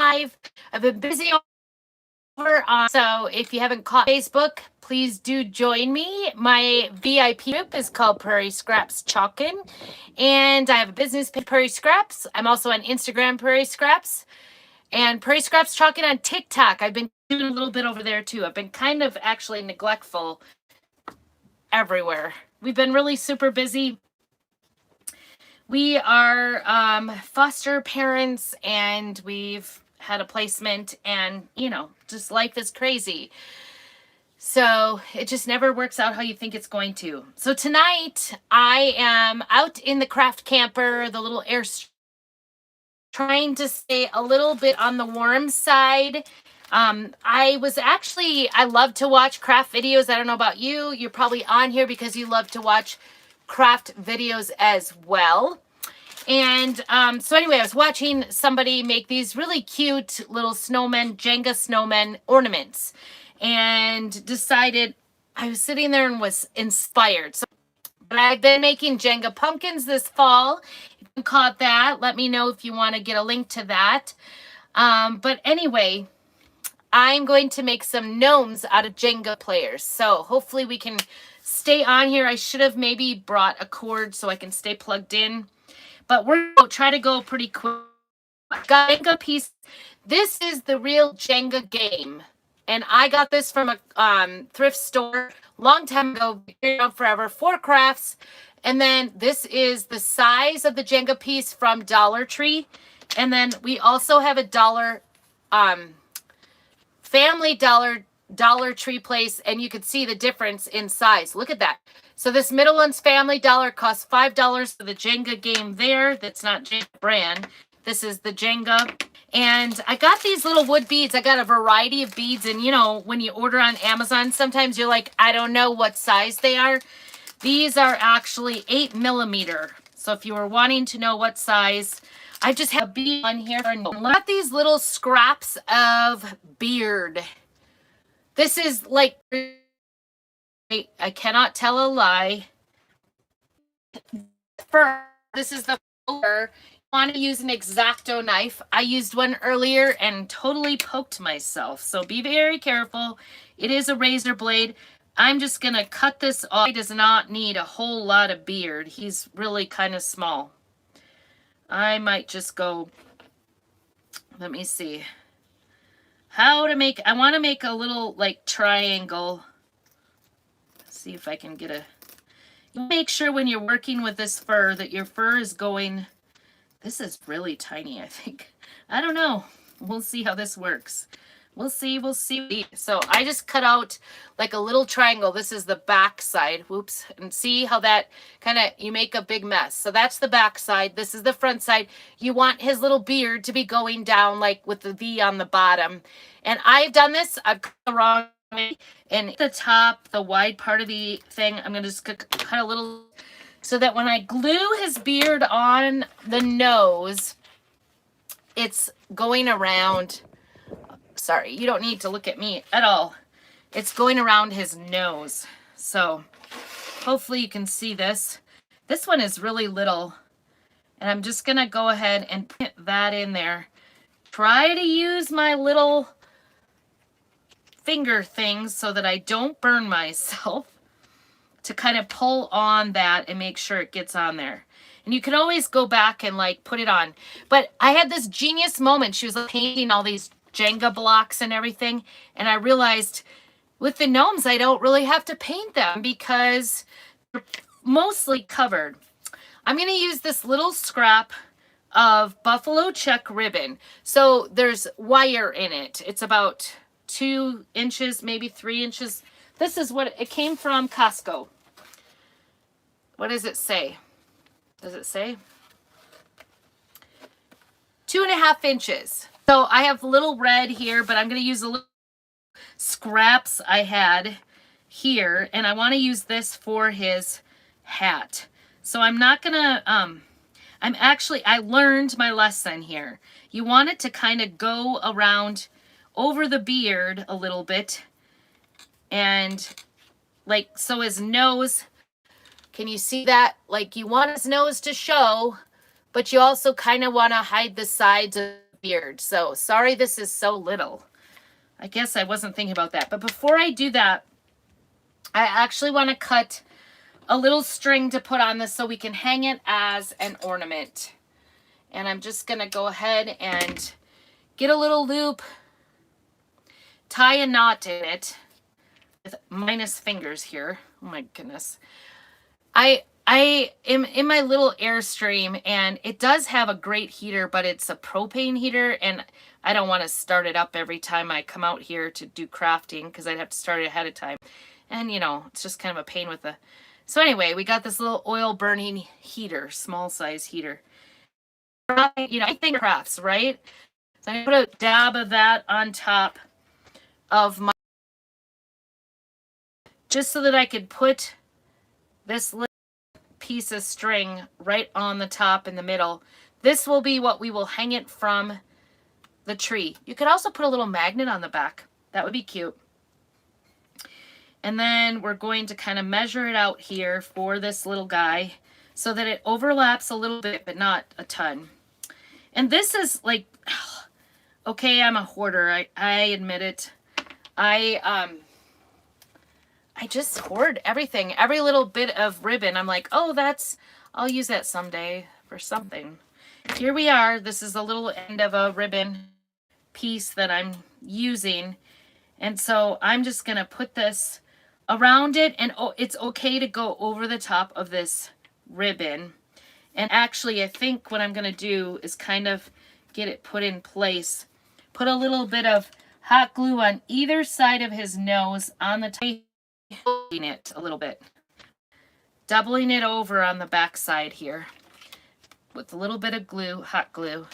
live. I've been busy over on, so if you haven't caught Facebook, please do join me. My VIP group is called Prairie Scraps Chalkin, and I have a business page, Prairie Scraps. I'm also on Instagram, Prairie Scraps, and Prairie Scraps Chalkin on TikTok. I've been doing a little bit over there too. I've been kind of actually neglectful everywhere. We've been really super busy. We are foster parents, and we've had a placement, and just life is crazy. So it just never works out how you think it's going to. So tonight I am out in the craft camper, the little air, trying to stay a little bit on the warm side. I love to watch craft videos. I don't know about you. You're probably on here because you love to watch craft videos as well. And so anyway, I was watching somebody make these really cute little snowmen, Jenga snowmen ornaments, and decided, I was sitting there and was inspired. So, but I've been making Jenga pumpkins this fall. If you caught that, let me know if you want to get a link to that. But anyway, I'm going to make some gnomes out of Jenga players. So hopefully we can stay on here. I should have maybe brought a cord so I can stay plugged in. But we're going to try to go pretty quick. Got a Jenga piece. This is the real Jenga game. And I got this from a thrift store long time ago, forever, 4 crafts. And then this is the size of the Jenga piece from Dollar Tree. And then we also have a Family Dollar Tree place, and you could see the difference in size. Look at that. So this middle one's Family Dollar, costs $5 for the Jenga game there. That's not Jenga brand. This is the Jenga. And I got these little wood beads. I got a variety of beads. And when you order on Amazon, sometimes you're like, I don't know what size they are. These are actually 8mm. So if you were wanting to know what size, I just have a bead on here. Look at these little scraps of beard. This is like, I cannot tell a lie. This is the fur. You want to use an X-Acto knife. I used one earlier and totally poked myself. So be very careful. It is a razor blade. I'm just going to cut this off. He does not need a whole lot of beard. He's really kind of small. I might just go, let me see. I want to make a little like triangle. See if I can get a, make sure when you're working with this fur that your fur is going, this is really tiny, I think. I don't know. We'll see how this works. We'll see. So I just cut out like a little triangle. This is the back side. Whoops. And see how that you make a big mess. So that's the back side. This is the front side. You want his little beard to be going down like with the V on the bottom. And I've done this. I've cut the wrong way. And the top, the wide part of the thing, I'm going to just cut a little so that when I glue his beard on the nose, it's going around. Sorry, you don't need to look at me at all. It's going around his nose. So hopefully you can see this. This one is really little. And I'm just going to go ahead and put that in there. Try to use my little finger things so that I don't burn myself to kind of pull on that and make sure it gets on there. And you can always go back and like put it on. But I had this genius moment. She was like, painting all these Jenga blocks and everything, and I realized with the gnomes I don't really have to paint them because they're mostly covered. I'm going to use this little scrap of buffalo check ribbon. So there's wire in it. It's about 2 inches, maybe 3 inches. This is what it came from Costco. What does it say? Does it say 2.5 inches? So I have little red here, but I'm going to use a little scraps I had here, and I want to use this for his hat. So I'm not going to, I learned my lesson here. You want it to kind of go around over the beard a little bit, and like, so his nose, can you see that? Like, you want his nose to show, but you also kind of want to hide the sides of the weird. So sorry this is so little. I guess I wasn't thinking about that. But before I do that, I actually want to cut a little string to put on this so we can hang it as an ornament. And I'm just going to go ahead and get a little loop, tie a knot in it with minus fingers here. Oh my goodness. I am in my little Airstream, and it does have a great heater, but it's a propane heater, and I don't want to start it up every time I come out here to do crafting because I'd have to start it ahead of time. And, you know, it's just kind of a pain with the... So anyway, we got this little oil burning heater, small size heater. You know, anything crafts, right? So I'm going to put a dab of that on top of my... just so that I could put this little piece of string right on the top in the middle. This will be what we will hang it from the tree. You could also put a little magnet on the back. That would be cute. And then we're going to kind of measure it out here for this little guy so that it overlaps a little bit, but not a ton. And this is like, okay, I'm a hoarder. I admit it. I just hoard everything. Every little bit of ribbon, I'm like, oh, I'll use that someday for something. Here we are. This is a little end of a ribbon piece that I'm using. And so I'm just going to put this around it. And it's okay to go over the top of this ribbon. And actually, I think what I'm going to do is kind of get it put in place. Put a little bit of hot glue on either side of his nose on the top. It a little bit, doubling it over on the back side here with a little bit of glue, hot glue.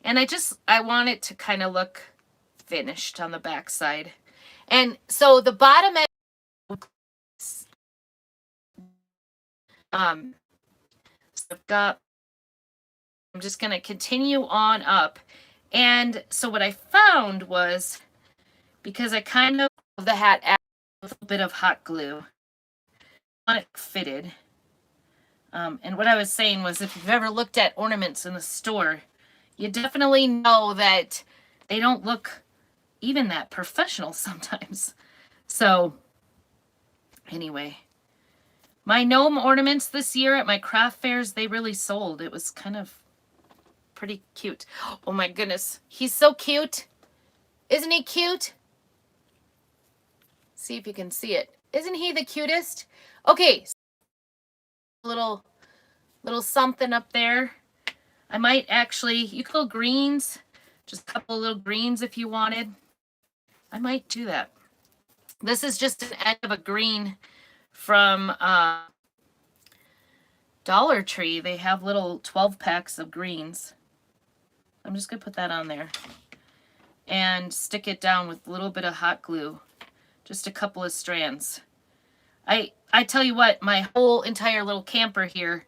And I want it to kind of look finished on the back side. And so the bottom end, so I'm just going to continue on up. And so what I found was, because I kind of the hat with a bit of hot glue on it fitted. And what I was saying was, if you've ever looked at ornaments in the store, you definitely know that they don't look even that professional sometimes. So anyway, my gnome ornaments this year at my craft fairs, they really sold. It was kind of pretty cute. Oh my goodness. He's so cute. Isn't he cute? See if you can see it. Isn't he the cutest? Okay, little something up there. I might actually, you could go greens, just a couple of little greens if you wanted. I might do that. This is just an end of a green from Dollar Tree. They have little 12 packs of greens. I'm just gonna put that on there and stick it down with a little bit of hot glue. Just a couple of strands. I tell you what, my whole entire little camper here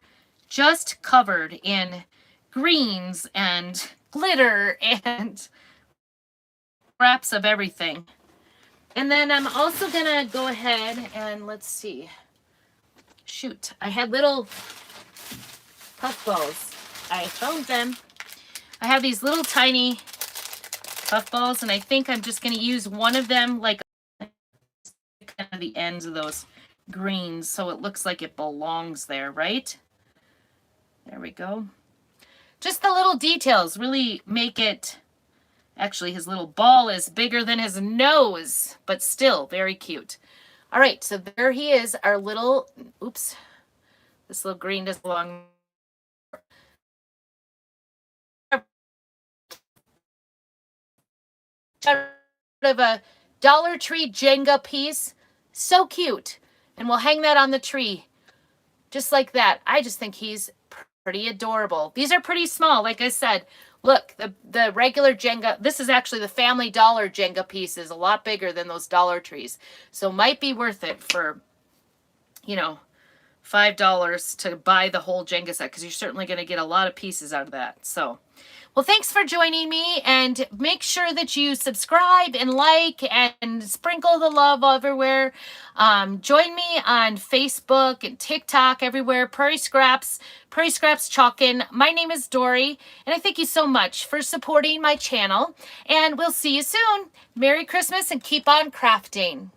just covered in greens and glitter and wraps of everything. And then I'm also gonna go ahead and let's see. Shoot, I had little puffballs. I found them. I have these little tiny puffballs, and I think I'm just gonna use one of them like kind of the ends of those greens so it looks like it belongs there, right? There we go. Just the little details really make it. Actually, his little ball is bigger than his nose, but still very cute. All right, so there he is, our little, oops, this little green doesn't belong. Of a Dollar Tree Jenga piece. So cute. And we'll hang that on the tree. Just like that. I just think he's pretty adorable. These are pretty small, like I said. Look, the regular Jenga, this is actually the Family Dollar Jenga piece, is a lot bigger than those Dollar Trees. So might be worth it for, you know, $5 to buy the whole Jenga set, because you're certainly going to get a lot of pieces out of that. So, well, thanks for joining me, and make sure that you subscribe and like and sprinkle the love everywhere. Join me on Facebook and TikTok, everywhere. Prairie Scraps Chalkin. My name is Dory, and I thank you so much for supporting my channel, and we'll see you soon. Merry Christmas and keep on crafting.